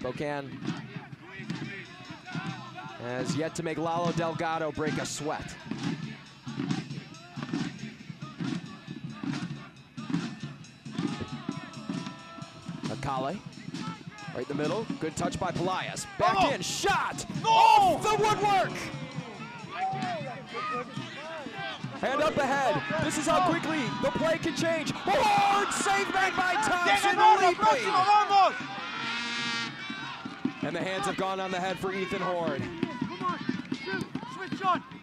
Spokane has yet to make Lalo Delgado break a sweat. Akale, right in the middle, good touch by Pelias. Back in, shot! Off the woodwork! Hand up ahead. This is how quickly the play can change. Hard save back by Thompson. And the hands have gone on the head for Ethan Horde.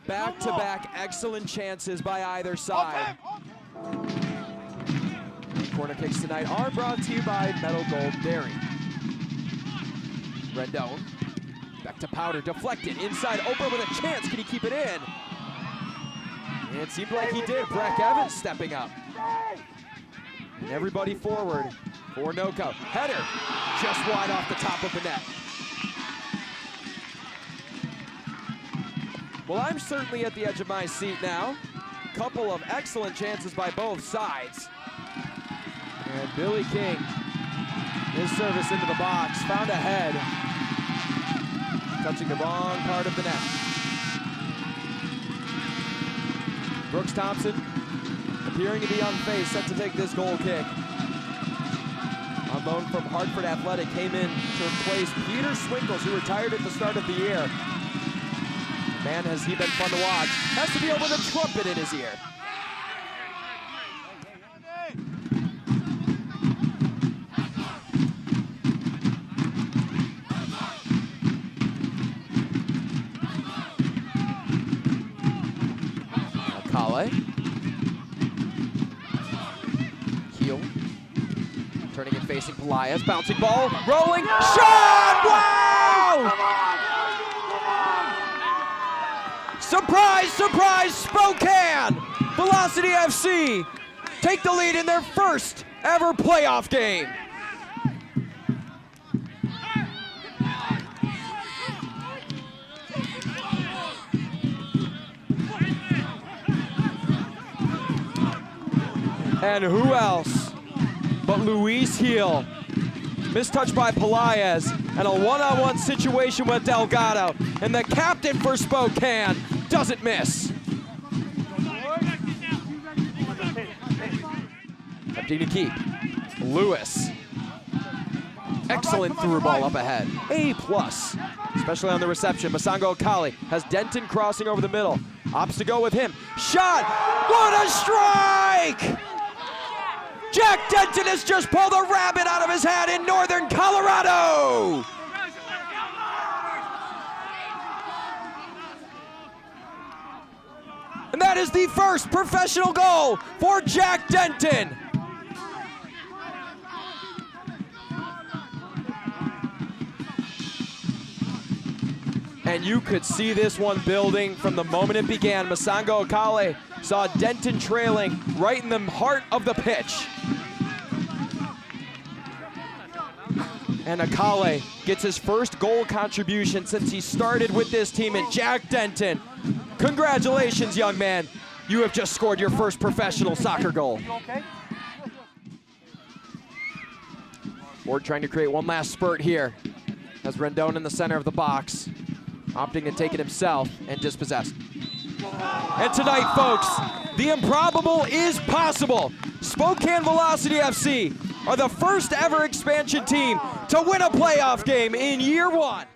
Back-to-back excellent chances by either side. Corner kicks tonight are brought to you by Metal Gold Dairy. Rendon, back to Powder, deflected, inside, open with a chance. Can he keep it in? It seemed like he did. Breck Evans stepping up. And everybody forward for Noko. Header, just wide off the top of the net. Well, I'm certainly at the edge of my seat now. Couple of excellent chances by both sides. And Billy King, his service into the box, found a head. Touching the wrong part of the net. Brooks Thompson, appearing to be unfazed, set to take this goal kick. On loan from Hartford Athletic, came in to replace Peter Swinkles, who retired at the start of the year. Man, has he been fun to watch. Has to be able to trumpet in his ear. Akale. Heel. Turning and facing Pelias. Bouncing ball. Rolling. Shot! Wow! Surprise, surprise, Spokane! Velocity FC take the lead in their first ever playoff game. And who else but Luis Heel? Mistouch by Pelias and a one-on-one situation with Delgado. And the captain for Spokane doesn't miss. Empty to keep. Lewis. Excellent through ball up ahead. A+, especially on the reception. Masango Akale has Denton crossing over the middle. Opts to go with him. Shot! What a strike! Jack Denton has just pulled a rabbit out of his hat in northern Colorado! And that is the first professional goal for Jack Denton. And you could see this one building from the moment it began. Masango Akale saw Denton trailing right in the heart of the pitch. And Akale gets his first goal contribution since he started with this team. And Jack Denton, congratulations, young man. You have just scored your first professional soccer goal. Ward trying to create one last spurt here. Has Rendon in the center of the box, opting to take it himself and dispossess. And tonight, folks, the improbable is possible. Spokane Velocity FC are the first ever expansion team to win a playoff game in year one.